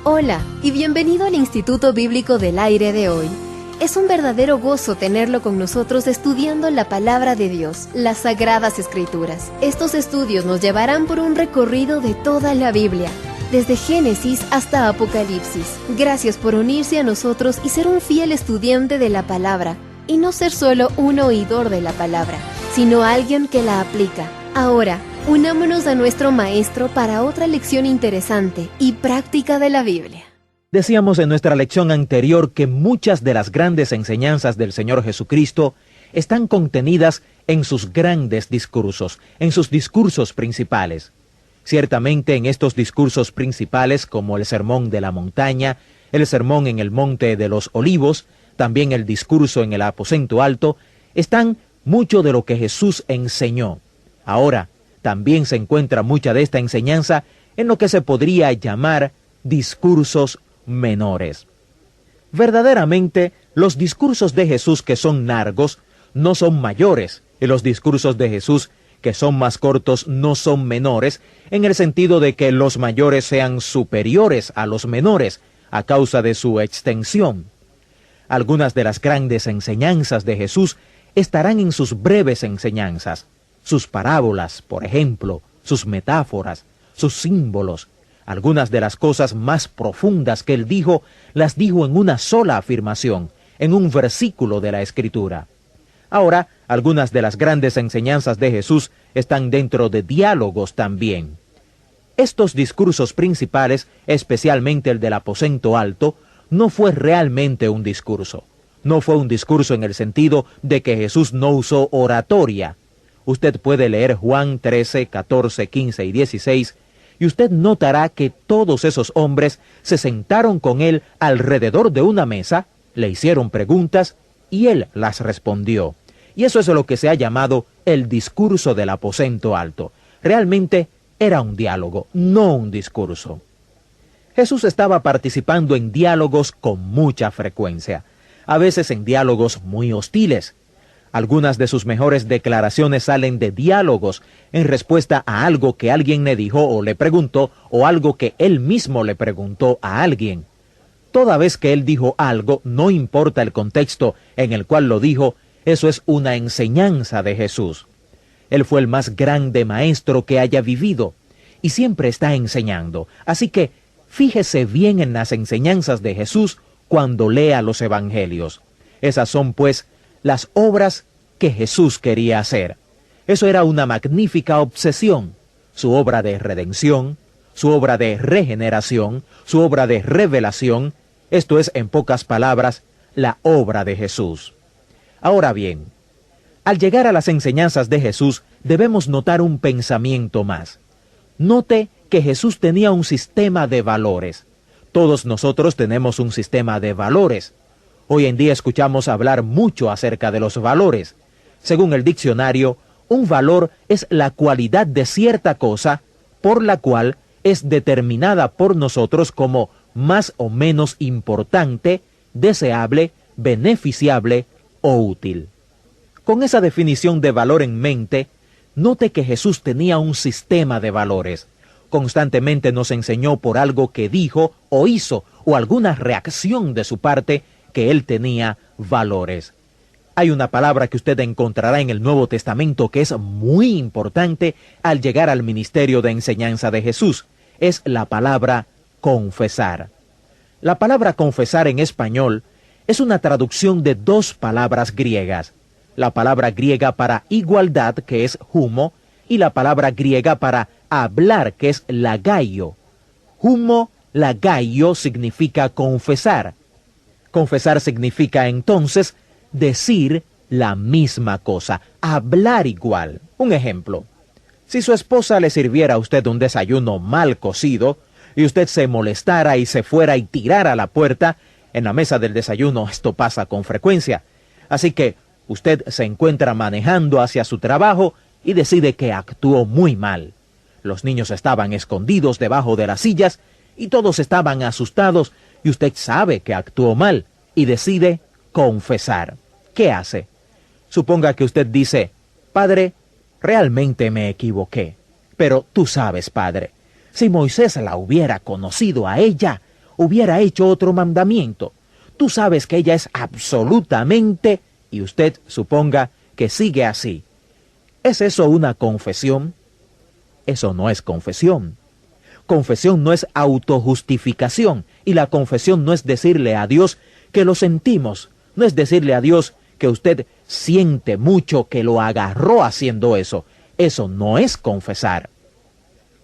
Hola y bienvenido al Instituto Bíblico del Aire de hoy. Es un verdadero gozo tenerlo con nosotros estudiando la Palabra de Dios, las Sagradas Escrituras. Estos estudios nos llevarán por un recorrido de toda la Biblia, desde Génesis hasta Apocalipsis. Gracias por unirse a nosotros y ser un fiel estudiante de la Palabra, y no ser solo un oidor de la Palabra, sino alguien que la aplica. Ahora, unámonos a nuestro Maestro para otra lección interesante y práctica de la Biblia. Decíamos en nuestra lección anterior que muchas de las grandes enseñanzas del Señor Jesucristo están contenidas en sus grandes discursos, en sus discursos principales. Ciertamente en estos discursos principales, como el Sermón de la Montaña, el Sermón en el Monte de los Olivos, también el discurso en el Aposento Alto, están mucho de lo que Jesús enseñó. Ahora, también se encuentra mucha de esta enseñanza en lo que se podría llamar discursos menores. Verdaderamente, los discursos de Jesús que son largos no son mayores, y los discursos de Jesús que son más cortos no son menores, en el sentido de que los mayores sean superiores a los menores a causa de su extensión. Algunas de las grandes enseñanzas de Jesús estarán en sus breves enseñanzas, sus parábolas, por ejemplo, sus metáforas, sus símbolos. Algunas de las cosas más profundas que él dijo, las dijo en una sola afirmación, en un versículo de la Escritura. Ahora, algunas de las grandes enseñanzas de Jesús están dentro de diálogos también. Estos discursos principales, especialmente el del Aposento Alto, no fue realmente un discurso. No fue un discurso en el sentido de que Jesús no usó oratoria. Usted puede leer Juan 13, 14, 15 y 16, y usted notará que todos esos hombres se sentaron con él alrededor de una mesa, le hicieron preguntas y él las respondió. Y eso es lo que se ha llamado el discurso del Aposento Alto. Realmente era un diálogo, no un discurso. Jesús estaba participando en diálogos con mucha frecuencia, a veces en diálogos muy hostiles. Algunas de sus mejores declaraciones salen de diálogos en respuesta a algo que alguien le dijo o le preguntó, o algo que él mismo le preguntó a alguien. Toda vez que él dijo algo, no importa el contexto en el cual lo dijo, eso es una enseñanza de Jesús. Él fue el más grande maestro que haya vivido, y siempre está enseñando. Así que fíjese bien en las enseñanzas de Jesús cuando lea los evangelios. Esas son, pues, las obras que Jesús quería hacer. Eso era una magnífica obsesión. Su obra de redención, su obra de regeneración, su obra de revelación. Esto es, en pocas palabras, la obra de Jesús. Ahora bien, al llegar a las enseñanzas de Jesús, debemos notar un pensamiento más. Note que Jesús tenía un sistema de valores. Todos nosotros tenemos un sistema de valores. Hoy en día escuchamos hablar mucho acerca de los valores. Según el diccionario, un valor es la cualidad de cierta cosa por la cual es determinada por nosotros como más o menos importante, deseable, beneficiable o útil. Con esa definición de valor en mente, note que Jesús tenía un sistema de valores. Constantemente nos enseñó por algo que dijo o hizo o alguna reacción de su parte que él tenía valores. Hay una palabra que usted encontrará en el Nuevo Testamento que es muy importante al llegar al ministerio de enseñanza de Jesús. Es la palabra confesar. La palabra confesar en español es una traducción de dos palabras griegas. La palabra griega para igualdad, que es humo, y la palabra griega para hablar, que es lagaio. Humo, lagaio significa confesar. Confesar significa entonces decir la misma cosa, hablar igual. Un ejemplo, si su esposa le sirviera a usted un desayuno mal cocido y usted se molestara y se fuera y tirara la puerta, en la mesa del desayuno esto pasa con frecuencia. Así que usted se encuentra manejando hacia su trabajo y decide que actuó muy mal. Los niños estaban escondidos debajo de las sillas y todos estaban asustados y usted sabe que actuó mal y decide confesar. ¿Qué hace? Suponga que usted dice, Padre, realmente me equivoqué. Pero tú sabes, Padre, si Moisés la hubiera conocido a ella, hubiera hecho otro mandamiento. Tú sabes que ella es absolutamente, y usted suponga que sigue así. ¿Es eso una confesión? Eso no es confesión. Confesión no es autojustificación, y la confesión no es decirle a Dios que lo sentimos, no es decirle a Dios que usted siente mucho que lo agarró haciendo eso. Eso no es confesar.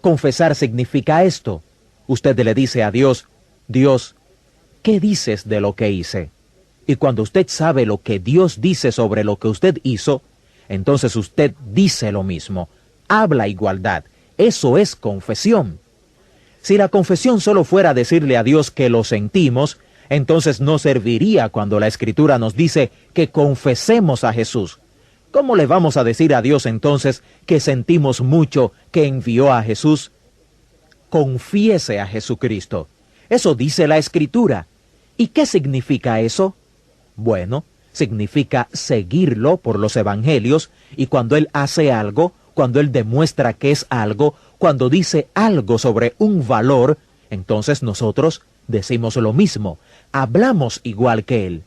Confesar significa esto. Usted le dice a Dios, Dios, ¿qué dices de lo que hice? Y cuando usted sabe lo que Dios dice sobre lo que usted hizo, entonces usted dice lo mismo, habla igualdad. Eso es confesión. Si la confesión solo fuera decirle a Dios que lo sentimos, entonces no serviría cuando la Escritura nos dice que confesemos a Jesús. ¿Cómo le vamos a decir a Dios entonces que sentimos mucho que envió a Jesús? Confiese a Jesucristo. Eso dice la Escritura. ¿Y qué significa eso? Bueno, significa seguirlo por los evangelios, y cuando Él hace algo, cuando Él demuestra que es algo, cuando dice algo sobre un valor, entonces nosotros decimos lo mismo, hablamos igual que Él.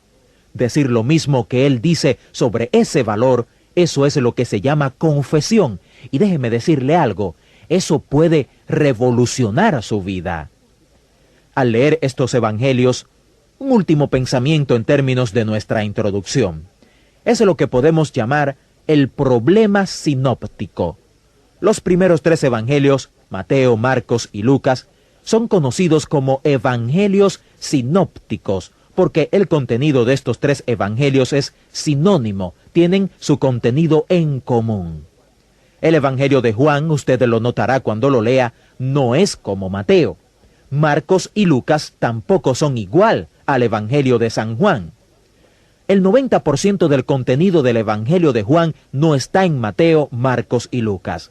Decir lo mismo que Él dice sobre ese valor, eso es lo que se llama confesión. Y déjeme decirle algo, eso puede revolucionar su vida. Al leer estos evangelios, un último pensamiento en términos de nuestra introducción. Es lo que podemos llamar el problema sinóptico. Los primeros tres evangelios, Mateo, Marcos y Lucas, son conocidos como evangelios sinópticos, porque el contenido de estos tres evangelios es sinónimo, tienen su contenido en común. El evangelio de Juan, usted lo notará cuando lo lea, no es como Mateo. Marcos y Lucas tampoco son igual al evangelio de San Juan. El 90% del contenido del evangelio de Juan no está en Mateo, Marcos y Lucas.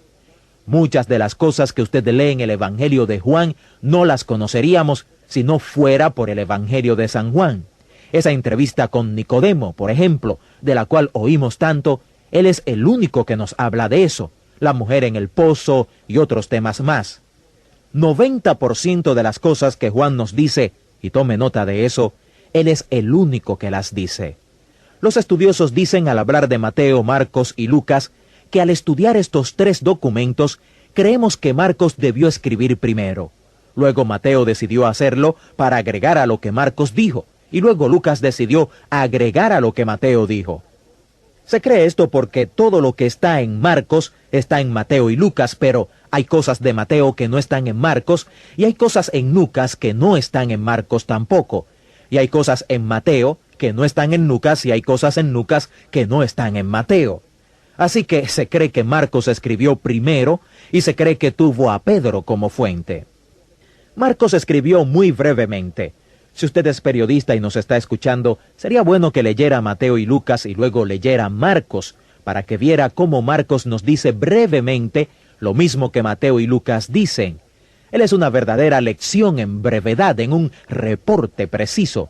Muchas de las cosas que usted lee en el evangelio de Juan no las conoceríamos si no fuera por el evangelio de San Juan. Esa entrevista con Nicodemo, por ejemplo, de la cual oímos tanto, él es el único que nos habla de eso, la mujer en el pozo y otros temas más. 90% de las cosas que Juan nos dice, y tome nota de eso, él es el único que las dice. Los estudiosos dicen al hablar de Mateo, Marcos y Lucas, que al estudiar estos tres documentos, creemos que Marcos debió escribir primero. Luego Mateo decidió hacerlo para agregar a lo que Marcos dijo, y luego Lucas decidió agregar a lo que Mateo dijo. Se cree esto porque todo lo que está en Marcos está en Mateo y Lucas, pero hay cosas de Mateo que no están en Marcos, y hay cosas en Lucas que no están en Marcos tampoco. Y hay cosas en Mateo que no están en Lucas, y hay cosas en Lucas que no están en Mateo. Así que se cree que Marcos escribió primero, y se cree que tuvo a Pedro como fuente. Marcos escribió muy brevemente. Si usted es periodista y nos está escuchando, sería bueno que leyera Mateo y Lucas y luego leyera Marcos, para que viera cómo Marcos nos dice brevemente lo mismo que Mateo y Lucas dicen. Él es una verdadera lección en brevedad, en un reporte preciso.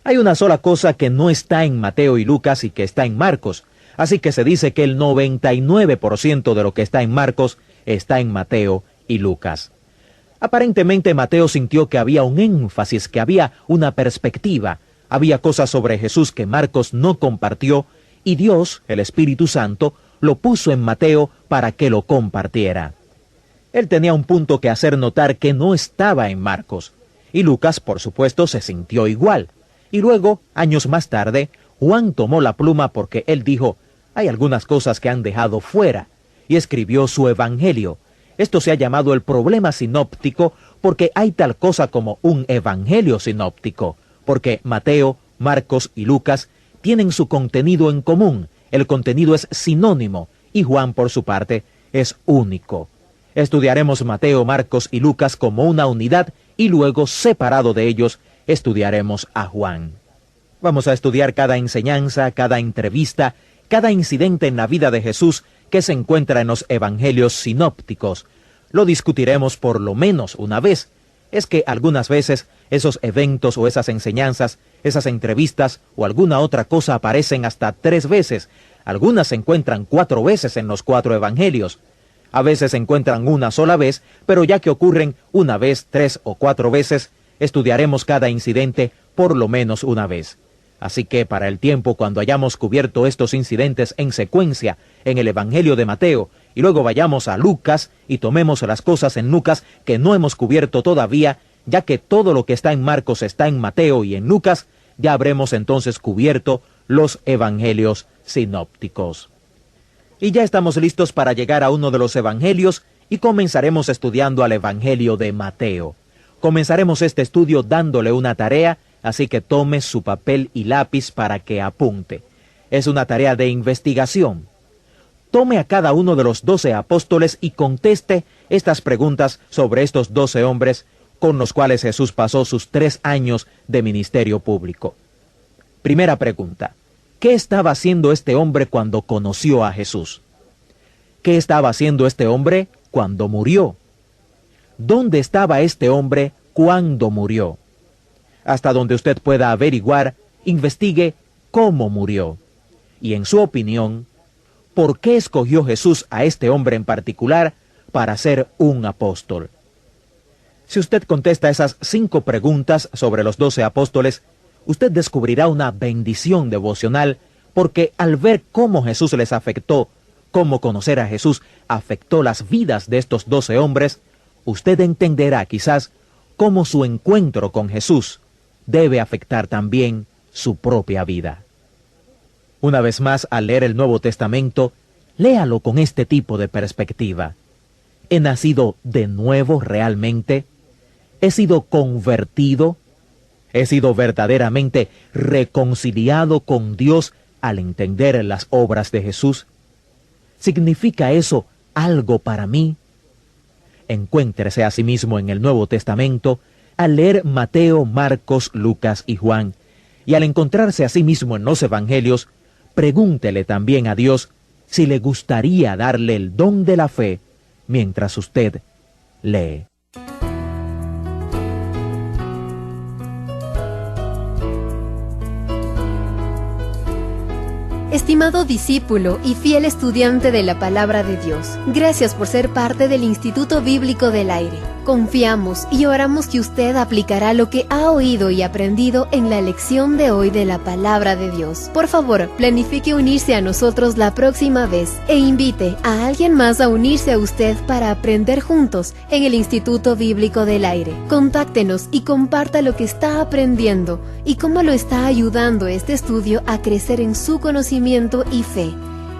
Hay una sola cosa que no está en Mateo y Lucas y que está en Marcos, así que se dice que el 99% de lo que está en Marcos está en Mateo y Lucas. Aparentemente Mateo sintió que había un énfasis, que había una perspectiva, había cosas sobre Jesús que Marcos no compartió, y Dios, el Espíritu Santo, lo puso en Mateo para que lo compartiera. Él tenía un punto que hacer notar que no estaba en Marcos, y Lucas, por supuesto, se sintió igual. Y luego, años más tarde, Juan tomó la pluma porque él dijo, hay algunas cosas que han dejado fuera, y escribió su evangelio. Esto se ha llamado el problema sinóptico porque hay tal cosa como un evangelio sinóptico, porque Mateo, Marcos y Lucas tienen su contenido en común, el contenido es sinónimo, y Juan, por su parte, es único. Estudiaremos Mateo, Marcos y Lucas como una unidad, y luego, separado de ellos, estudiaremos a Juan. Vamos a estudiar cada enseñanza, cada entrevista, cada incidente en la vida de Jesús que se encuentra en los evangelios sinópticos. Lo discutiremos por lo menos una vez. Es que algunas veces esos eventos o esas enseñanzas, esas entrevistas o alguna otra cosa aparecen hasta 3 veces. Algunas se encuentran 4 veces en los 4 evangelios. A veces se encuentran una sola vez, pero ya que ocurren una vez, 3 o 4 veces, estudiaremos cada incidente por lo menos una vez. Así que para el tiempo cuando hayamos cubierto estos incidentes en secuencia en el Evangelio de Mateo, y luego vayamos a Lucas y tomemos las cosas en Lucas que no hemos cubierto todavía, ya que todo lo que está en Marcos está en Mateo y en Lucas, ya habremos entonces cubierto los evangelios sinópticos. Y ya estamos listos para llegar a uno de los evangelios y comenzaremos estudiando al Evangelio de Mateo. Comenzaremos este estudio dándole una tarea, así que tome su papel y lápiz para que apunte. Es una tarea de investigación. Tome a cada uno de los 12 apóstoles y conteste estas preguntas sobre estos 12 hombres con los cuales Jesús pasó sus 3 años de ministerio público. Primera pregunta: ¿qué estaba haciendo este hombre cuando conoció a Jesús? ¿Qué estaba haciendo este hombre cuando murió? ¿Dónde estaba este hombre cuando murió? Hasta donde usted pueda averiguar, investigue cómo murió. Y en su opinión, ¿por qué escogió Jesús a este hombre en particular para ser un apóstol? Si usted contesta esas 5 preguntas sobre los 12 apóstoles, usted descubrirá una bendición devocional, porque al ver cómo Jesús les afectó, cómo conocer a Jesús afectó las vidas de estos 12 hombres, usted entenderá quizás cómo su encuentro con Jesús debe afectar también su propia vida. Una vez más, al leer el Nuevo Testamento, léalo con este tipo de perspectiva. ¿He nacido de nuevo realmente? ¿He sido convertido? ¿He sido verdaderamente reconciliado con Dios al entender las obras de Jesús? ¿Significa eso algo para mí? Encuéntrese a sí mismo en el Nuevo Testamento al leer Mateo, Marcos, Lucas y Juan, y al encontrarse a sí mismo en los Evangelios, pregúntele también a Dios si le gustaría darle el don de la fe mientras usted lee. Estimado discípulo y fiel estudiante de la Palabra de Dios, gracias por ser parte del Instituto Bíblico del Aire. Confiamos y oramos que usted aplicará lo que ha oído y aprendido en la lección de hoy de la Palabra de Dios. Por favor, planifique unirse a nosotros la próxima vez e invite a alguien más a unirse a usted para aprender juntos en el Instituto Bíblico del Aire. Contáctenos y comparta lo que está aprendiendo y cómo lo está ayudando este estudio a crecer en su conocimiento y fe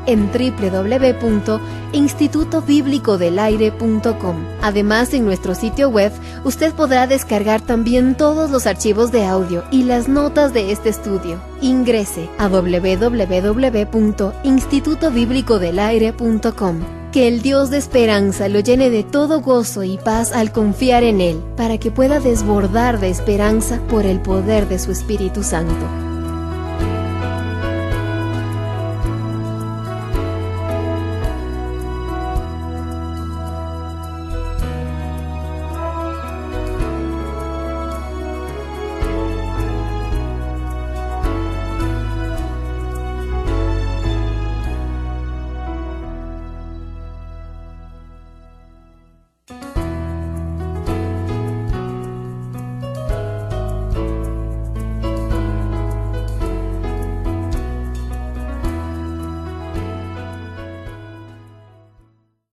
en www.institutobiblicodelaire.com. Además, en nuestro sitio web, usted podrá descargar también todos los archivos de audio y las notas de este estudio. Ingrese a www.institutobiblicodelaire.com. Que el Dios de esperanza lo llene de todo gozo y paz al confiar en Él, para que pueda desbordar de esperanza por el poder de su Espíritu Santo.